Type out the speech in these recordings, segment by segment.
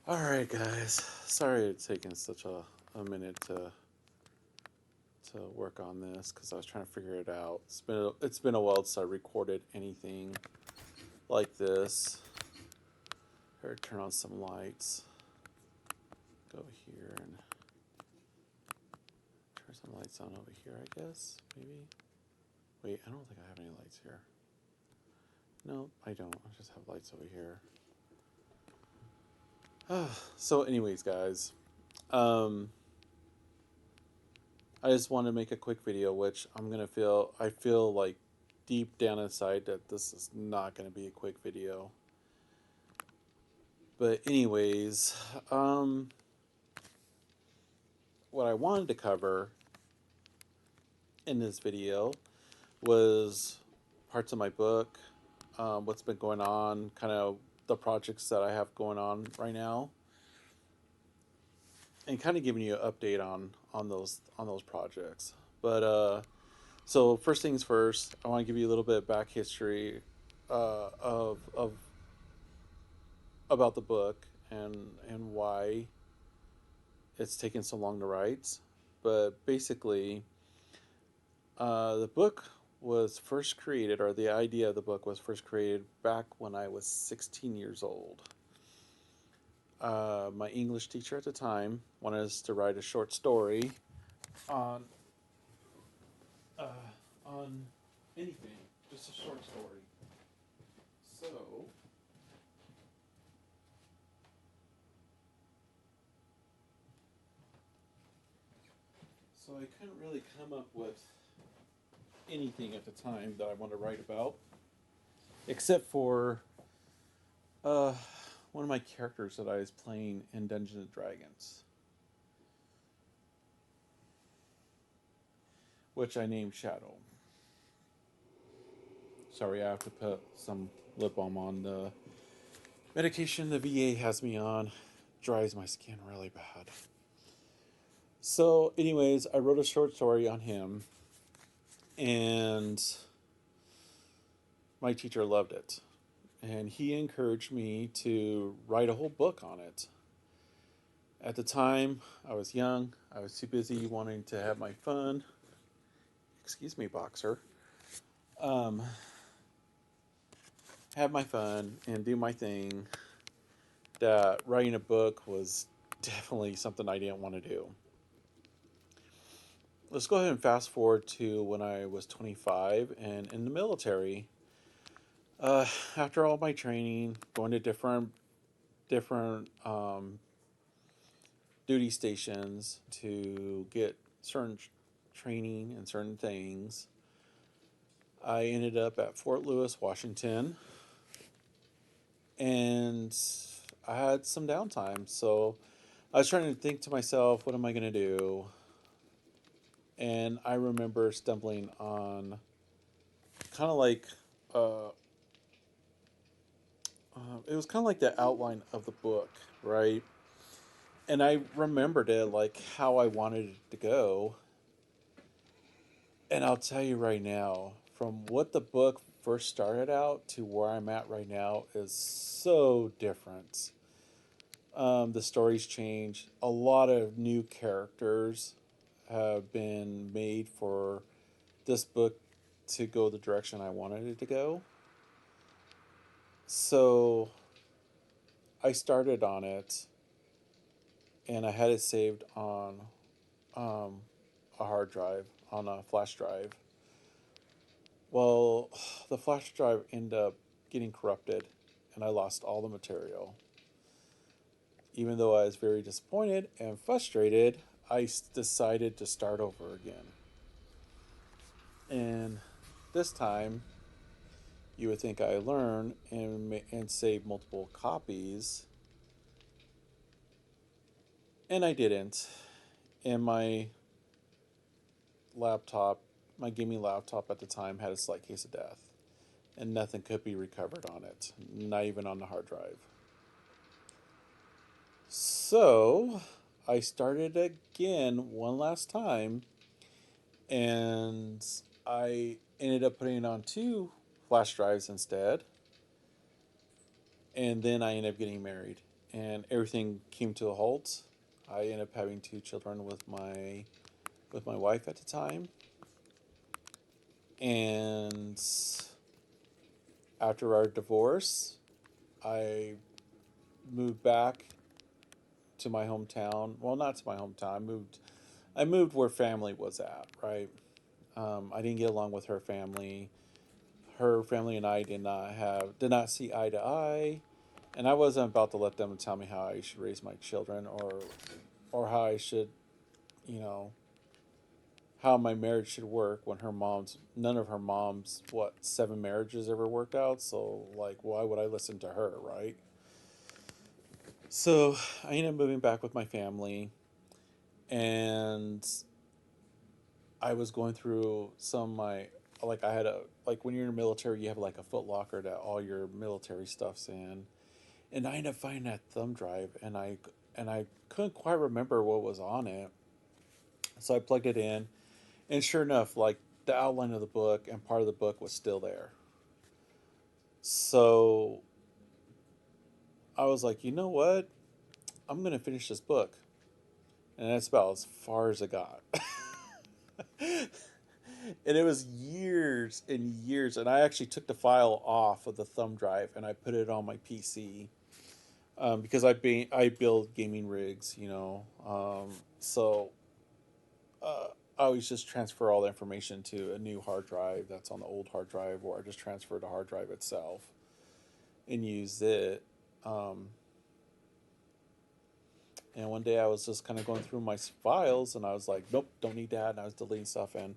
Alright guys, sorry it's taken such a minute to work on this because I was trying to figure it out. It's been a while since I recorded anything like this. Here, turn on some lights. Go here and turn some lights on over here, I guess, maybe. Wait, I don't think I have any lights here. No, I don't. I just have lights over here. So anyways, guys, um, I just want to make a quick video, which I feel like deep down inside that this is not going to be a quick video. But anyways, what I wanted to cover in this video was parts of my book, what's been going on, kind of the projects that I have going on right now, and kind of giving you an update on those projects. But so first things first, I want to give you a little bit of back history of about the book and why it's taken so long to write. But basically, the book was first created, or the idea of the book was first created back when I was 16 years old. My English teacher at the time wanted us to write a short story on uh, on anything, just a short story. So so I couldn't really come up with anything at the time that I wanted to write about, except for uh, one of my characters that I was playing in Dungeons and Dragons, which I named Shadow. Sorry, I have to put some lip balm on. The medication the VA has me on dries my skin really bad. So, anyways, I wrote a short story on him, and my teacher loved it. And he encouraged me to write a whole book on it. At the time, I was young. I was too busy wanting to have my fun. Excuse me, boxer. Um, have my fun and do my thing. That writing a book was definitely something I didn't want to do. Let's go ahead and fast forward to when I was 25 and in the military. Uh, After all my training, going to different duty stations to get certain training and certain things, I ended up at Fort Lewis, Washington, and I had some downtime. So I was trying to think to myself, what am I going to do? And I remember stumbling on kind of like uh, it was kind of like the outline of the book, right? And I remembered it like how I wanted it to go. And I'll tell you right now, from what the book first started out to where I'm at right now is so different. The story's changed. A lot of new characters have been made for this book to go the direction I wanted it to go. So I started on it and I had it saved on um, a hard drive, on a flash drive. Well, the flash drive ended up getting corrupted and I lost all the material. Even though I was very disappointed and frustrated, I decided to start over again. And this time, you would think I learned and save multiple copies, and I didn't. And laptop, my gaming laptop at the time, had a slight case of death, and nothing could be recovered on it, not even on the hard drive. So I started again one last time, and I ended up putting it on two flash drives instead. And then I ended up getting married. and everything came to a halt. I ended up having two children with my wife at the time, and after our divorce, I moved back to my hometown. Well, not to my hometown. I moved where family was at. Right. I didn't get along with her family. Her family and I did not see eye to eye, and I wasn't about to let them tell me how I should raise my children, or how I should, you know, how my marriage should work when none of her mom's what 7 marriages ever worked out. So like, why would I listen to her, right? So I ended up moving back with my family, and I was going through some of my, like, I had a, like, when you're in the military, you have like a foot locker that all your military stuff's in, and I ended up finding that thumb drive, and I couldn't quite remember what was on it, so I plugged it in, and sure enough, like, the outline of the book and part of the book was still there. So I was like, you know what? I'm gonna finish this book, and that's about as far as I got. And it was years and years, and I actually took the file off of the thumb drive and I put it on my PC, because I build gaming rigs, so I always just transfer all the information to a new hard drive that's on the old hard drive, or I just transfer the hard drive itself and use it. Um, and one day I was just kind of going through my files, and I was like, nope, don't need that. And I was deleting stuff, and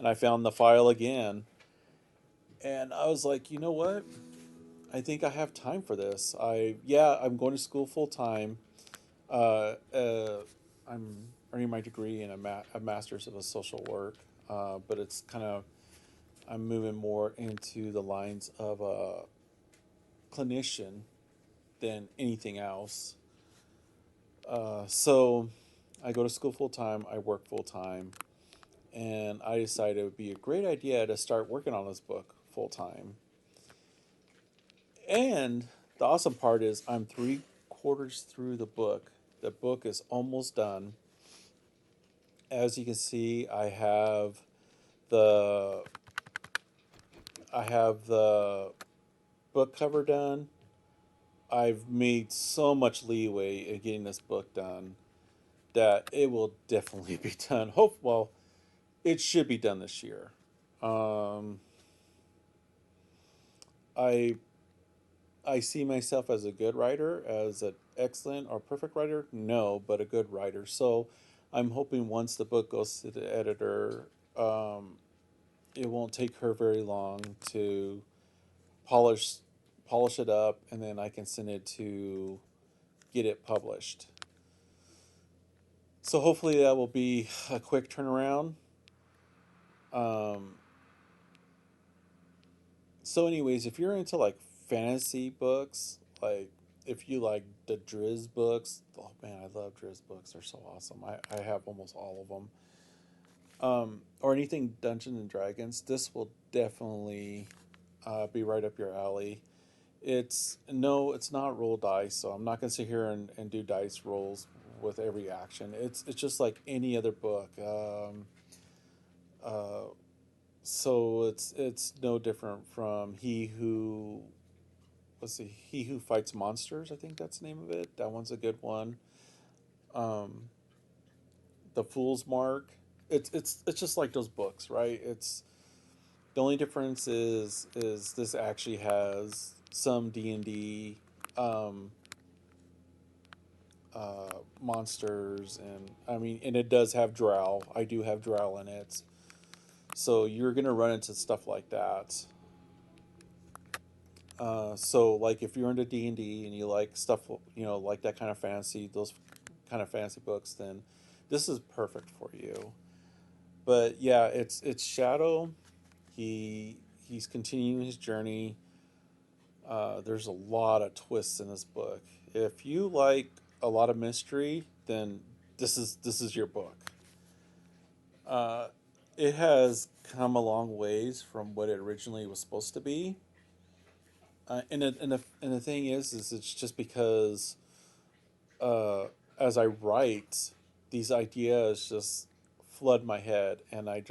I found the file again, and I was like, you know what? I think I have time for this. I'm going to school full time. Uh, uh, I'm earning my degree in a master's of a social work, but it's kind of, I'm moving more into the lines of a clinician than anything else. So I go to school full time. I work full time, and I decided it would be a great idea to start working on this book full time. And the awesome part is I'm 3/4 through the book. The book is almost done. As you can see, the I have the book cover done. I've made so much leeway in getting this book done that it will definitely be done. It should be done this year. Um, I I see myself as a good writer, as an excellent or perfect writer. No, but a good writer. So I'm hoping once the book goes to the editor, um, it won't take her very long to polish polish it up, and then I can send it to get it published. So hopefully that will be a quick turnaround. Um, anyways, if you're into like fantasy books, like if you like the Driz books, oh man, I love Driz books. They're so awesome. I have almost all of them. Or anything Dungeons and Dragons, this will definitely be right up your alley. It's not roll dice, so I'm not gonna sit here and do dice rolls with every action. It's just like any other book. Uh, so it's no different from He Who Fights Monsters. I think that's the name of it. That one's a good one. Um, the Fool's Mark. It's just like those books, right? It's the only difference is this actually has some D&D, um, monsters, and I mean, and it does have drow. I do have drow in it, so you're gonna run into stuff like that. So like if you're into D&D and you like stuff, like that kind of fantasy, those kind of fantasy books, then this is perfect for you. But yeah, it's Shadow. He he's continuing his journey. There's a lot of twists in this book. If you like a lot of mystery, then this is your book. Uh, it has come a long ways from what it originally was supposed to be. And the thing is it's just because uh, as I write, these ideas just flood my head, and I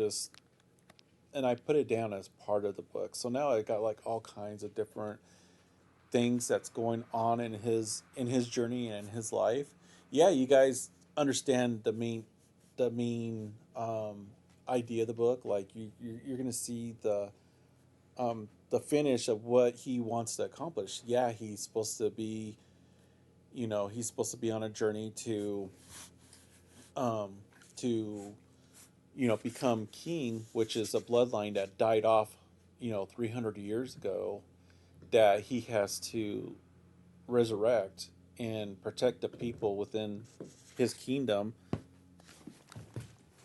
put it down as part of the book. So now I got like all kinds of different things that's going on in his journey and in his life. Yeah, you guys understand the main idea of the book. Like you're gonna see the finish of what he wants to accomplish. Yeah, he's supposed to be, he's supposed to be on a journey um, to become king, which is a bloodline that died off, 300 years ago, that he has to resurrect and protect the people within his kingdom.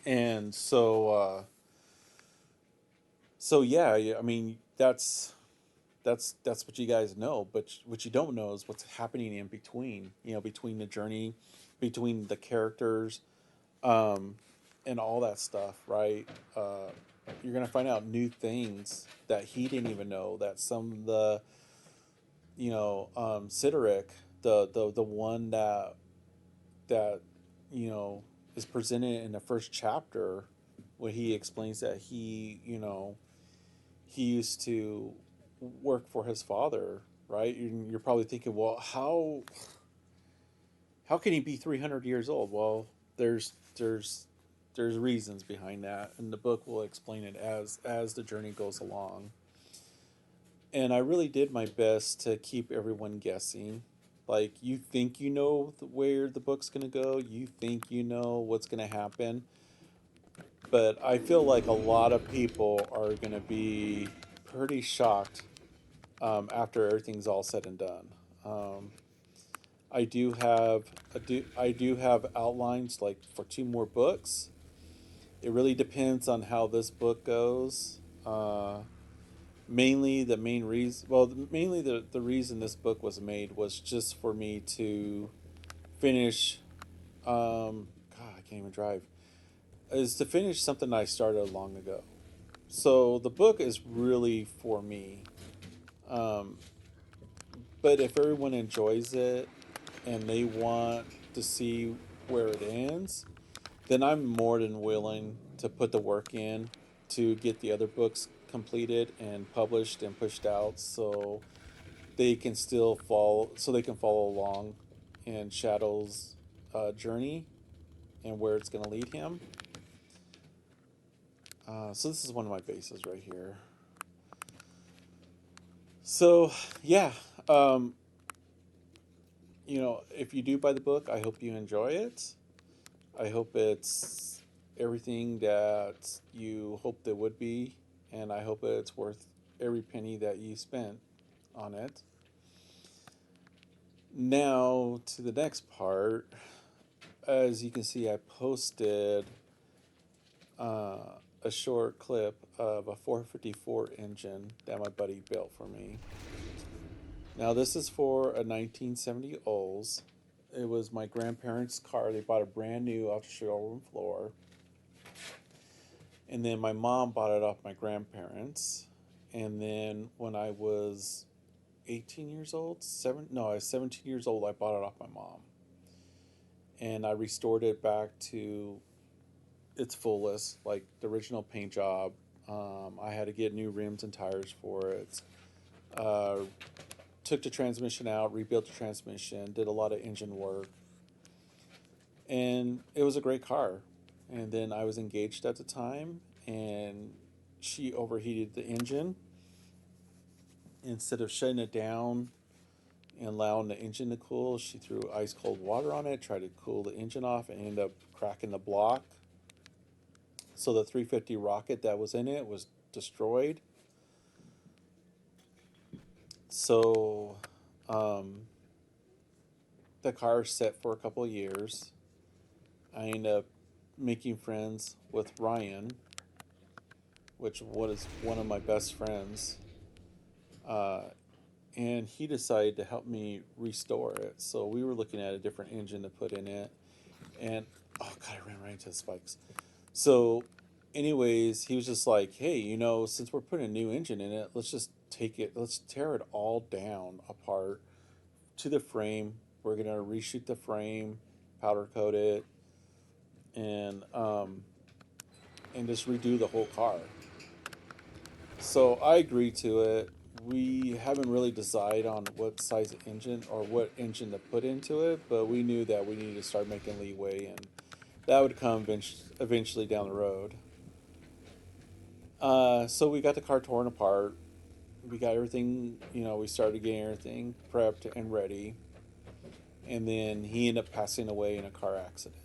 And so yeah, I mean that's what you guys know, but what you don't know is what's happening in between. Between the journey, between the characters, um, and all that stuff, right? Uh, you're gonna find out new things that he didn't even know. That some of the, Sideric, the one that you know is presented in the first chapter, where he explains that he used to work for his father, right? You're probably thinking, well, how can he be 300 years old? Well, there's reasons behind that, and the book will explain it as the journey goes along. And I really did my best to keep everyone guessing. Like, you think you know where the book's going to go, you think you know what's going to happen, but I feel like a lot of people are going to be pretty shocked after everything's all said and done. Um, I do have outlines like for two more books. It really depends on how this book goes. Mainly the main reason, well, mainly the reason this book was made was just for me to finish. God, I can't even drive. Is to finish something I started long ago. So the book is really for me. Um, but if everyone enjoys it and they want to see where it ends, then I'm more than willing to put the work in to get the other books completed and published and pushed out, so they can follow along in Shadow's journey and where it's going to lead him. So this is one of my bases right here. So yeah, um, if you do buy the book, I hope you enjoy it. I hope it's everything that you hoped it would be, and I hope it's worth every penny that you spent on it. Now to the next part. As you can see, I posted uh, a short clip of a 454 engine that my buddy built for me. Now, this is for a 1970 Olds. It was my grandparents' car. They bought a brand new off the showroom floor. And then my mom bought it off my grandparents. And then when I was 18 years old, I was 17 years old, I bought it off my mom. And I restored it back to its fullest, like the original paint job. I had to get new rims and tires for it. Uh, Took the transmission out, rebuilt the transmission, did a lot of engine work, and it was a great car. And then I was engaged at the time, and she overheated the engine. Instead of shutting it down and allowing the engine to cool, she threw ice cold water on it, tried to cool the engine off, and ended up cracking the block. So the 350 rocket that was in it was destroyed. So um, the car set for a couple of years. I ended up making friends with Ryan, which was one of my best friends. Uh, and he decided to help me restore it. So we were looking at a different engine to put in it. And, oh God, I ran right into the spikes. So, anyways, he was just like, hey, since we're putting a new engine in it, let's tear it all down apart to the frame, We're gonna reshoot the frame, powder coat it, and just redo the whole car. So I agreed to it. We haven't really decided on what size engine or what engine to put into it, but we knew that we needed to start making leeway, and that would come eventually down the road. So we got the car torn apart. We got everything, we started getting everything prepped and ready. And then he ended up passing away in a car accident.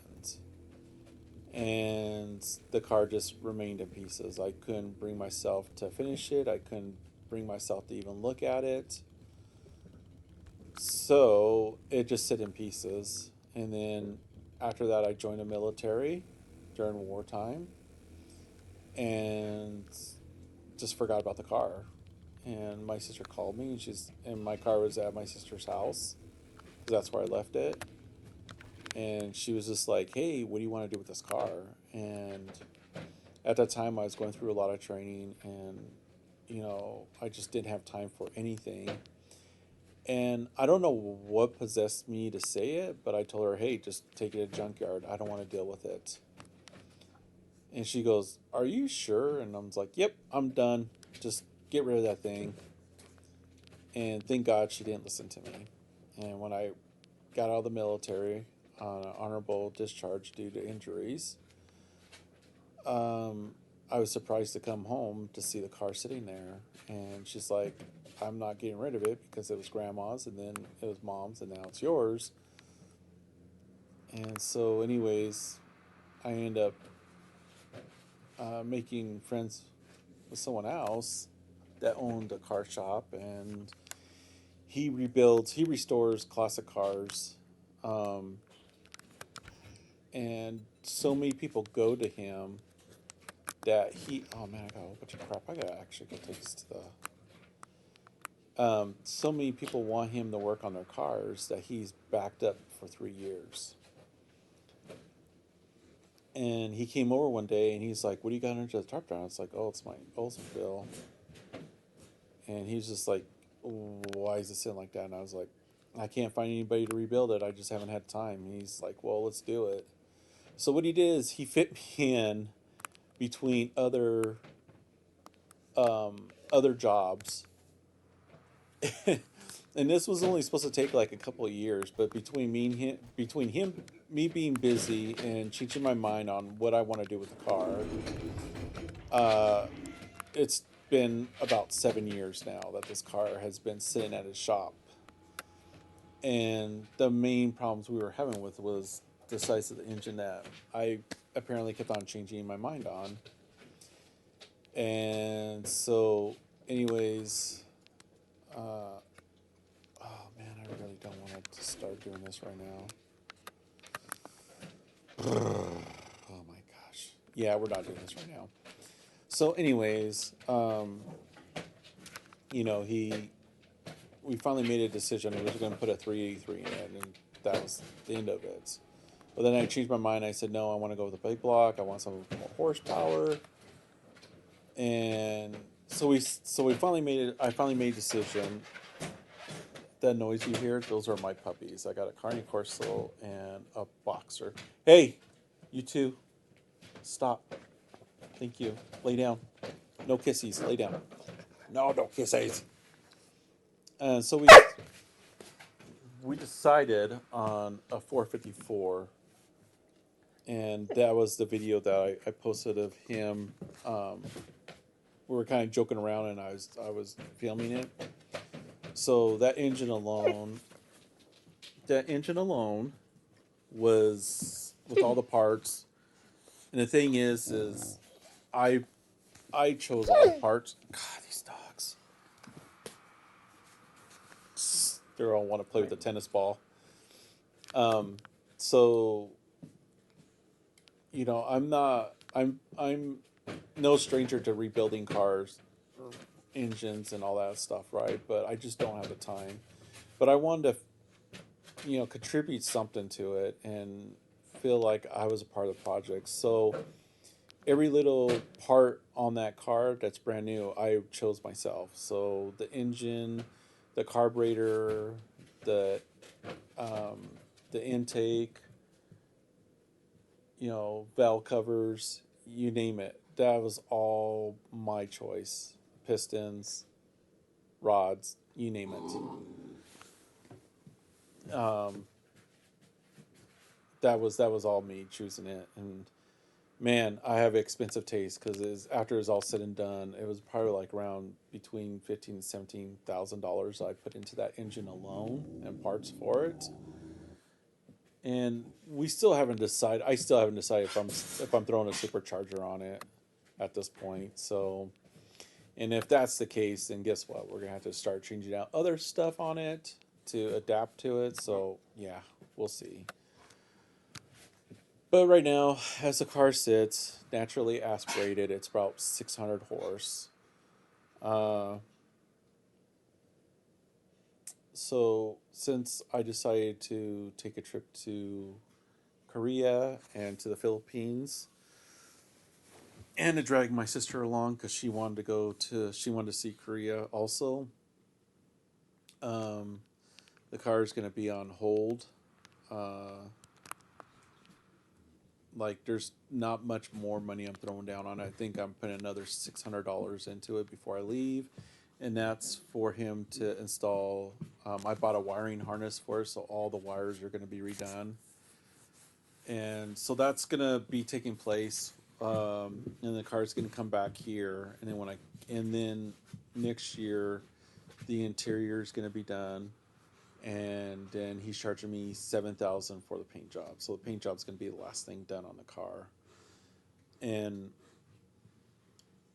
And the car just remained in pieces. I couldn't bring myself to finish it, I couldn't bring myself to even look at it. So it just sit in pieces. And then after that, I joined the military during wartime and just forgot about the car. And my sister called me, and my car was at my sister's house because that's where I left it. And she was just like, "Hey, what do you want to do with this car?" And at that time, I was going through a lot of training, and I just didn't have time for anything. And I don't know what possessed me to say it, but I told her, "Hey, just take it to a junkyard. I don't want to deal with it." And she goes, "Are you sure?" And I was like, "Yep, I'm done. Just get rid of that thing." And thank God she didn't listen to me. And when I got out of the military on an honorable discharge due to injuries, I was surprised to come home to see the car sitting there. And she's like, "I'm not getting rid of it because it was grandma's, and then it was mom's, and now it's yours." And so, anyways, I end up making friends with someone else that owned a car shop, and he restores classic cars. Um, and so many people go to him that oh man, I got a whole bunch of crap. I gotta actually go take this to the. So many people want him to work on their cars that he's backed up for 3 years. And he came over one day and he's like, "What do you got under the tarp down?" It's like, "Oh, it's my Oldsmobile." And he's just like, "Why is it sitting like that?" And I was like, "I can't find anybody to rebuild it. I just haven't had time." And he's like, "Well, let's do it." So what he did is he fit me in between other jobs. And this was only supposed to take like a couple of years, but between him, me being busy and changing my mind on what I want to do with the car, uh, it's been about 7 years now that this car has been sitting at his shop. And the main problems we were having with was the size of the engine that I apparently kept on changing my mind on. And so, anyways, uh, oh man, I really don't want to start doing this right now. Oh my gosh. Yeah, we're not doing this right now. So, anyways, he we finally made a decision. He was going to put a 383 in it, and that was the end of it. But then I changed my mind. I said, no, I want to go with the big block. I want some more horsepower. And so we finally made it. I finally made a decision. That noise you hear, those are my puppies. I got a Carney Corso and a Boxer. Hey, you two, stop. Thank you. Lay down. No kissies. Lay down. No kissies. And so we decided on a 454, and that was the video that I posted of him. We were kind of joking around, and I was filming it. So that engine alone was with all the parts. And the thing is I I chose all the parts. God, these dogs. They all want to play with the tennis ball. Um, so I'm no stranger to rebuilding cars, engines, and all that stuff, right? But I just don't have the time. But I wanted to, contribute something to it and feel like I was a part of the project. So every little part on that car that's brand new, I chose myself. So the engine, the carburetor, the um, the intake, valve covers, you name it. That was all my choice. Pistons, rods, you name it. That was all me choosing it. And man, I have expensive taste because after it's all said and done, it was probably like around between $15,000 to $17,000 I put into that engine alone and parts for it. And we still haven't decided. I still haven't decided if I'm throwing a supercharger on it at this point. So, and if that's the case, then guess what? We're gonna have to start changing out other stuff on it to adapt to it. So yeah, we'll see. But right now, as the car sits, naturally aspirated, it's about 600 horse. Uh, so since I decided to take a trip to Korea and to the Philippines, and to drag my sister along because she wanted to see Korea also. Um, the car is going to be on hold. Uh, like there's not much more money I'm throwing down on it. I think I'm putting another $600 into it before I leave, and that's for him to install. I bought a wiring harness for it, so all the wires are going to be redone, and so that's going to be taking place. And the car's going to come back here, and then next year, the interior is going to be done, and then he's charging me 7,000 for the paint job. So the paint job is going to be the last thing done on the car, and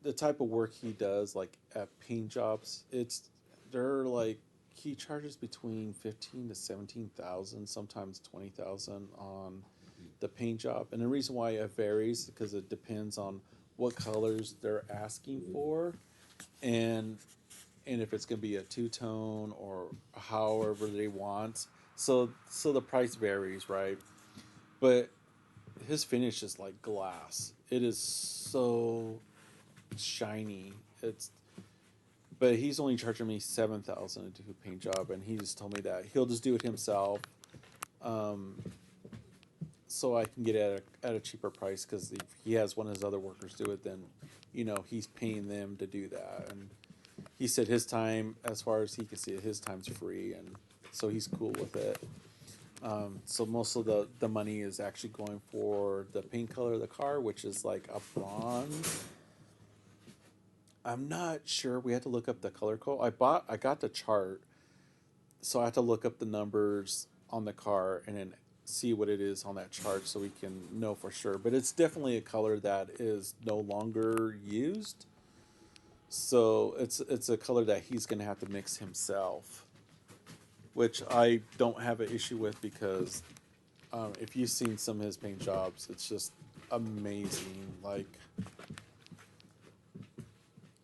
the type of work he does, like at paint jobs, they're like he charges between 15 to 17,000, sometimes 20,000 on the paint job. And the reason why it varies because it depends on what colors they're asking for, and if it's going to be a two-tone or however they want. So the price varies, right? But his finish is like glass. It is so shiny. But he's only charging me 7,000 to do a paint job, and he just told me that he'll just do it himself. Um, so I can get it at a cheaper price because if he has one of his other workers do it, then he's paying them to do that. And he said his time, as far as he can see it, his time's free, and so he's cool with it. So most of the money is actually going for the paint color of the car, which is like a bronze. I'm not sure. We had to look up the color code. I got the chart, so I had to look up the numbers on the car and then see what it is on that chart so we can know for sure. But it's definitely a color that is no longer used. So it's a color that he's gonna have to mix himself, which I don't have an issue with because if you've seen some of his paint jobs, it's just amazing. Like,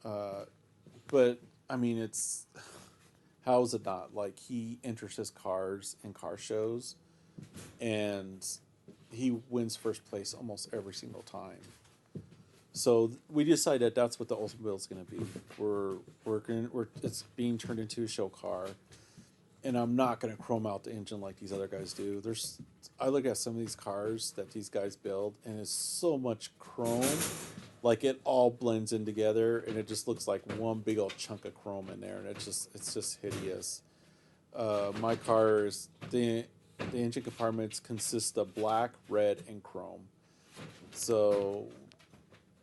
uh, but I mean, it's how is it not? Like he enters his cars in car shows, and he wins first place almost every single time. So we decided that's what the Oldsmobile is going to be. We're it's being turned into a show car, and I'm not going to chrome out the engine like these other guys do. I look at some of these cars that these guys build, and it's so much chrome, like it all blends in together, and it just looks like one big old chunk of chrome in there, and it's just hideous. My car is the engine compartments consist of black, red, and chrome. So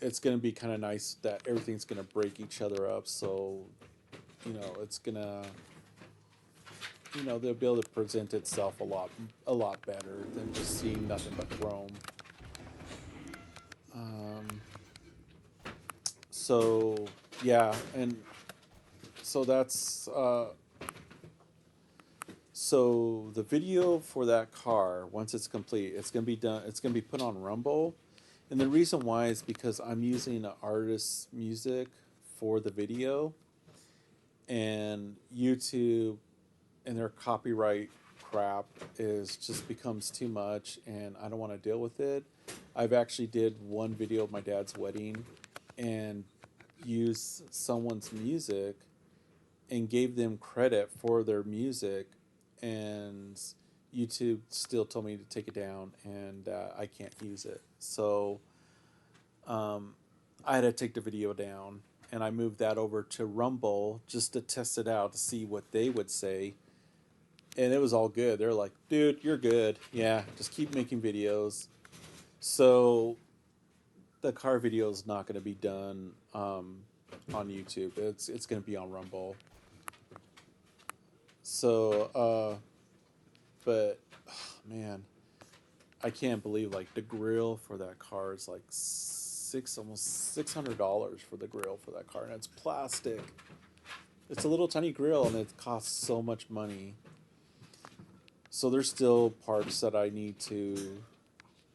it's going to be kind of nice that everything's going to break each other up. So it's going to they'll be able to present itself a lot better than just seeing nothing but chrome. Um, so yeah, and so that's so the video for that car once it's complete, it's gonna be done. It's gonna be put on Rumble, and the reason why is because I'm using an artist's music for the video, and YouTube and their copyright crap is just becomes too much, and I don't want to deal with it. I've actually did one video of my dad's wedding and used someone's music and gave them credit for their music, and YouTube still told me to take it down, and I can't use it. So um, I had to take the video down, and I moved that over to Rumble just to test it out to see what they would say. And it was all good. They're like, dude, you're good. Yeah, just keep making videos. So the car video is not going to be done on YouTube. It's going to be on Rumble. So, but man, I can't believe like the grill for that car is like almost $600 for the grill for that car, and it's plastic. It's a little tiny grill, and it costs so much money. So there's still parts that I need to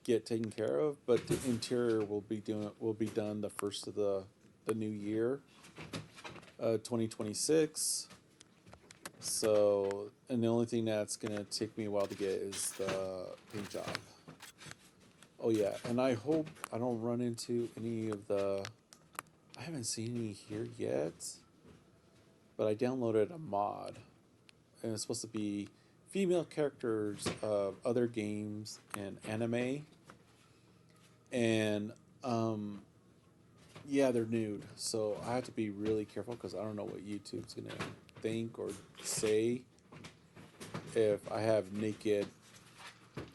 get taken care of, but the interior will be done the first of the new year, 2026. So, and the only thing that's gonna take me a while to get is the paint job. Oh yeah, and I hope I don't run into any of the. I haven't seen any here yet, but I downloaded a mod, and it's supposed to be female characters of other games and anime, and yeah, they're nude, so I have to be really careful because I don't know what YouTube's gonna think or say if I have naked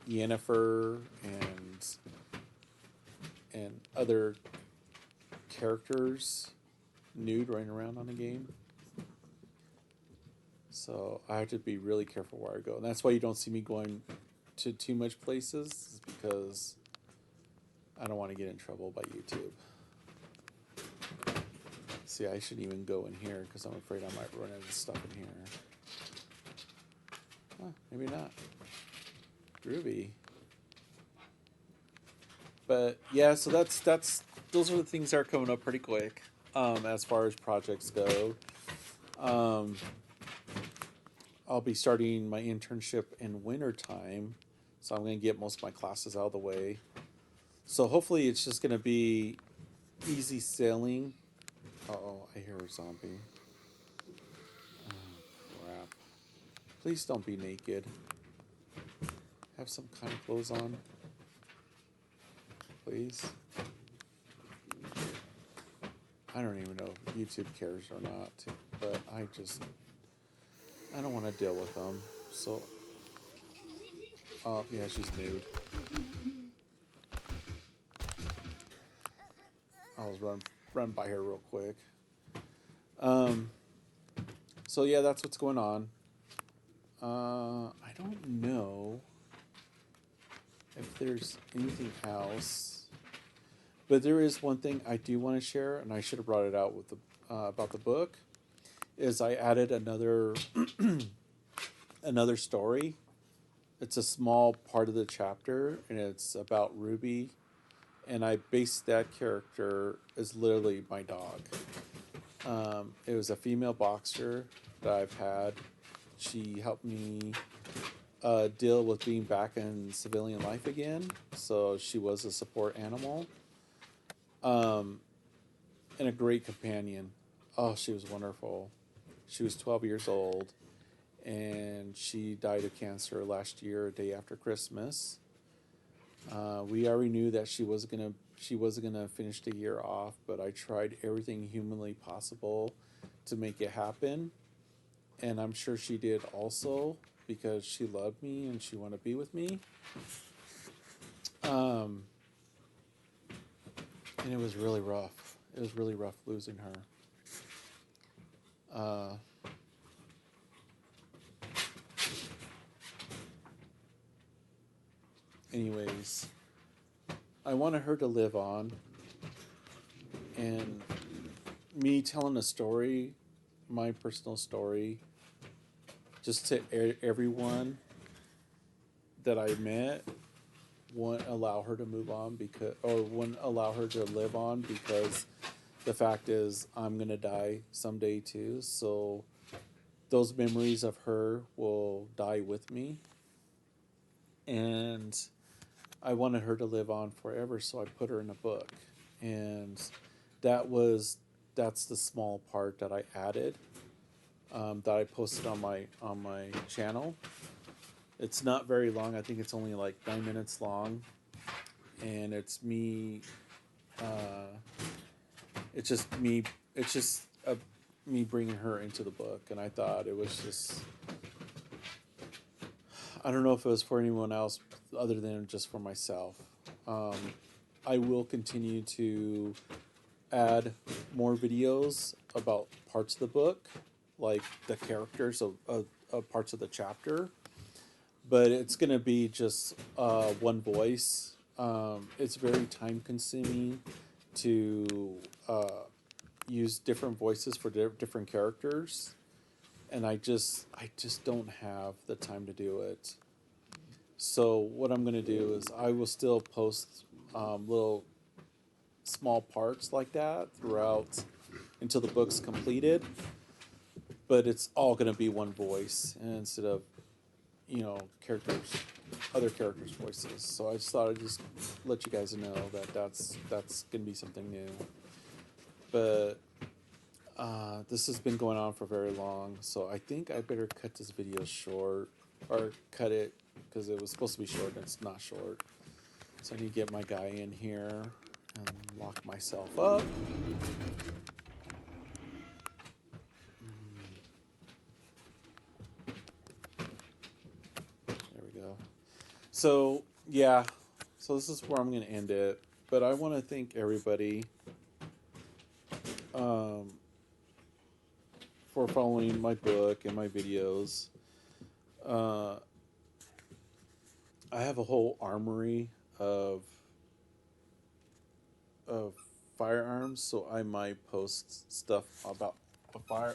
Yennefer and other characters nude running around on the game. So I have to be really careful where I go, and that's why you don't see me going to too much places, is because I don't want to get in trouble by YouTube. See, I shouldn't even go in here because I'm afraid I might run into stuff in here. Huh, maybe not. Groovy. But yeah, so that's those are the things that are coming up pretty quick as far as projects go. Um, I'll be starting my internship in wintertime, so I'm going to get most of my classes out of the way. So hopefully it's just going to be easy sailing. Uh-oh, I hear a zombie. Oh, crap. Please don't be naked. Have some kind of clothes on. Please. I don't even know if YouTube cares or not, but I don't want to deal with them. So, oh, yeah, she's nude. I'll run by her real quick. Um, so yeah, that's what's going on. I don't know if there's anything else, but there is one thing I do want to share, and I should have brought it out with the about the book. Is I added another another story. It's a small part of the chapter, and it's about Ruby, and I based that character as literally my dog. It was a female boxer that I've had. She helped me deal with being back in civilian life again, so she was a support animal, and a great companion. Oh, she was wonderful. She was 12 years old, and she died of cancer last year, a day after Christmas. We already knew that she wasn't gonna finish the year off, but I tried everything humanly possible to make it happen, and I'm sure she did also because she loved me and she wanted to be with me. Um, and it was really rough. It was really rough losing her. Uh, anyways, I wanted her to live on, and me telling a story, my personal story, just to everyone that I met, wouldn't allow her to move on or wouldn't allow her to live on, because the fact is I'm gonna die someday too. So those memories of her will die with me, and I wanted her to live on forever. So I put her in a book, and that was that's the small part that I added. that I posted on my channel. It's not very long. I think it's only like 9 minutes long, and it's me. Uh, it's just me. It's just me bringing her into the book, and I thought it was just. I don't know if it was for anyone else other than just for myself. Um, I will continue to add more videos about parts of the book, like the characters of parts of the chapter, but it's going to be just one voice. It's very time consuming to use different voices for different characters, and I just don't have the time to do it. So what I'm going to do is I will still post little small parts like that throughout until the book's completed, but it's all going to be one voice instead of characters, other characters' voices. So I just thought I'd just let you guys know that that's going to be something new. But this has been going on for very long, so I think I better cut this video short, or cut it because it was supposed to be short and it's not short. So I need to get my guy in here and lock myself up. There we go. So yeah, so this is where I'm going to end it. But I want to thank everybody um, for following my book and my videos. Uh, I have a whole armory of firearms, so I might post stuff about a fire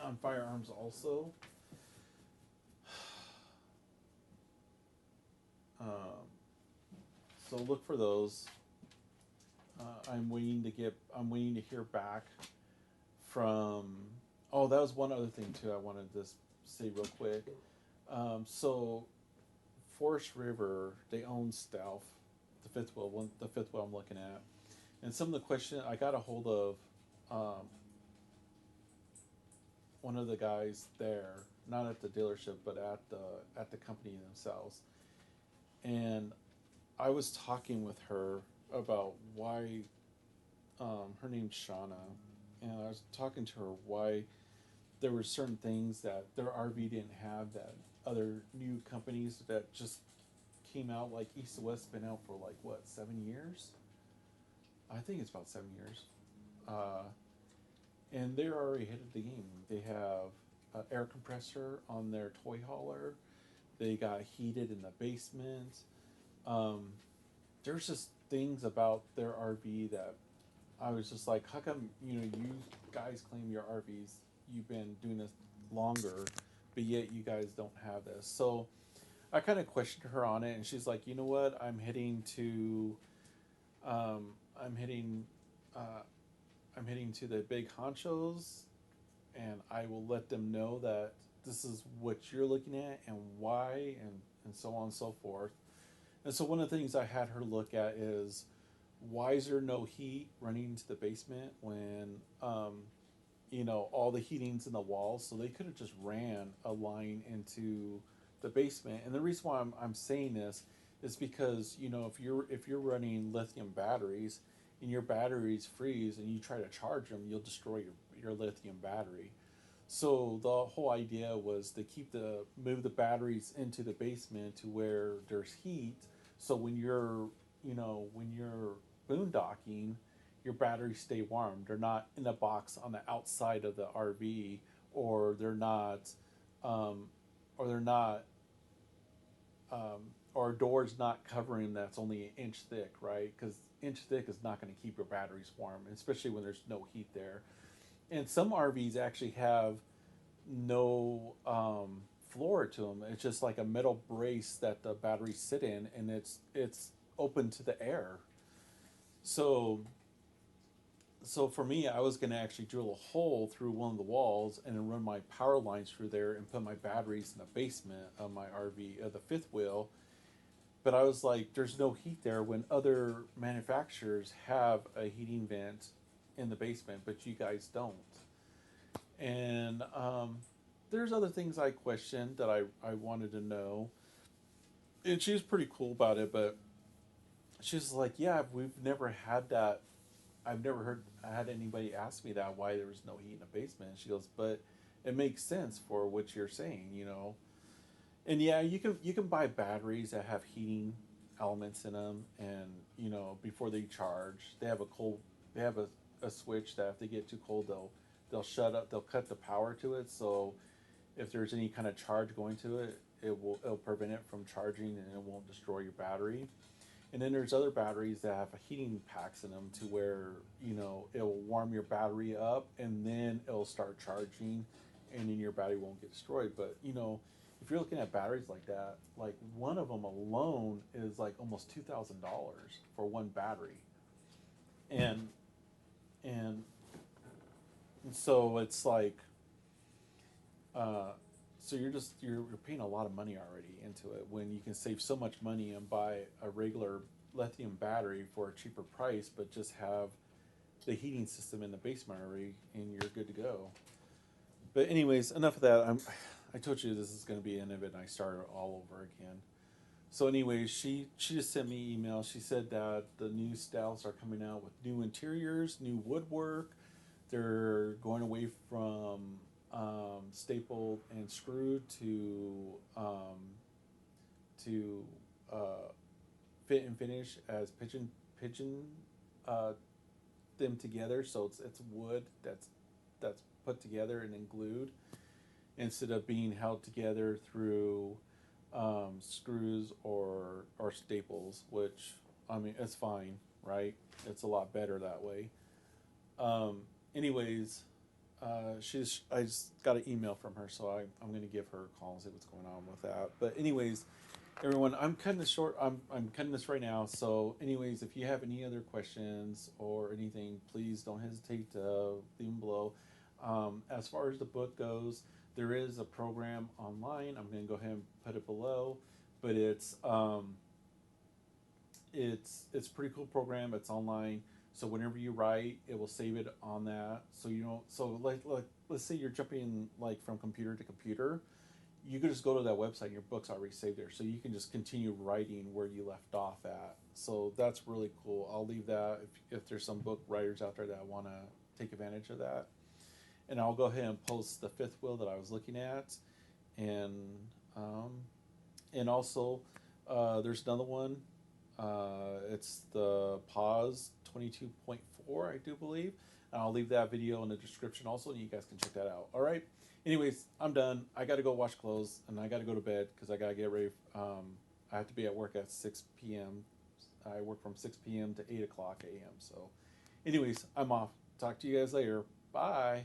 on firearms also. Um, so look for those. I'm waiting to hear back from. Oh, that was one other thing too. I wanted to say real quick. So Forest River, they own Stealth, the fifth wheel I'm looking at, and some of the question I got a hold of um, one of the guys there, not at the dealership, but at the company themselves, and I was talking with her about why her name's Shauna, and I was talking to her why there were certain things that their RV didn't have that other new companies that just came out, like East to West, been out for like what, 7 years? I think it's about 7 years. Uh, and they're already ahead of the game. They have an air compressor on their toy hauler. They got heated in the basement. Um, there's just things about their RV that I was just like, how come you guys claim your RVs? You've been doing this longer, but yet you guys don't have this. So I kind of questioned her on it, and she's like, you know what? Um, I'm heading, uh, I'm heading to the big honchos, and I will let them know that this is what you're looking at and why, and so on and so forth. And so one of the things I had her look at is, why is there no heat running into the basement when all the heating's in the walls? So they could have just ran a line into the basement. And the reason why I'm saying this is because if you're running lithium batteries and your batteries freeze and you try to charge them, you'll destroy your lithium battery. So the whole idea was to move the batteries into the basement to where there's heat. So when you're boondocking, your batteries stay warm. They're not in a box on the outside of the RV, or they're not, um, or they're not, or a door's not covering that's only an inch thick, right? Because inch thick is not going to keep your batteries warm, especially when there's no heat there. And some RVs actually have no floor to them. It's just like a metal brace that the batteries sit in, and it's open to the air. So so for me, I was going to actually drill a hole through one of the walls and then run my power lines through there and put my batteries in the basement of my RV, of the fifth wheel. But I was like, there's no heat there when other manufacturers have a heating vent in the basement, but you guys don't. And there's other things I questioned that I wanted to know. And she was pretty cool about it, but she's like, yeah, we've never had that. I've never had anybody ask me that, why there was no heat in the basement. She goes, but it makes sense for what you're saying, you know. And yeah, you can buy batteries that have heating elements in them, and you know, before they charge, they have a switch that if they get too cold, they'll shut up, they'll cut the power to it. So if there's any kind of charge going to it, it'll prevent it from charging and it won't destroy your battery. And then there's other batteries that have heating packs in them to where, you know, it will warm your battery up and then it'll start charging and then your battery won't get destroyed. But, you know, if you're looking at batteries like that, like one of them alone is like almost $2,000 for one battery. And and so it's like uh, so you're paying a lot of money already into it when you can save so much money and buy a regular lithium battery for a cheaper price, but just have the heating system in the basement already, and you're good to go. But anyways, enough of that. I told you this is going to be the end of it, and I started all over again. So anyways, she just sent me email. She said that the new styles are coming out with new interiors, new woodwork. They're going away from stapled and screwed to uh, fit and finish as pigeon uh, them together. So it's wood that's put together and then glued instead of being held together through screws or staples. Which I mean, it's fine, right? It's a lot better that way. Um, anyways, I just got an email from her, so I'm gonna give her a call and see what's going on with that. But anyways, everyone, I'm cutting this short. I'm cutting this right now. So anyways, if you have any other questions or anything, please don't hesitate to leave them below. As far as the book goes, there is a program online. I'm gonna go ahead and put it below, but it's a pretty cool program. It's online, so whenever you write, it will save it on that. So you don't. So like let's say you're jumping like from computer to computer, you could just go to that website. And your book's already saved there, so you can just continue writing where you left off at. So that's really cool. I'll leave that if there's some book writers out there that want to take advantage of that. And I'll go ahead and post the fifth wheel that I was looking at, and um, and also there's another one. It's the Pause 22.4, I do believe. And I'll leave that video in the description also, and you guys can check that out. All right. Anyways, I'm done. I got to go wash clothes, and I got to go to bed because I got to get ready. I have to be at work at 6 p.m. I work from 6 p.m. to 8 o'clock a.m. So, anyways, I'm off. Talk to you guys later. Bye.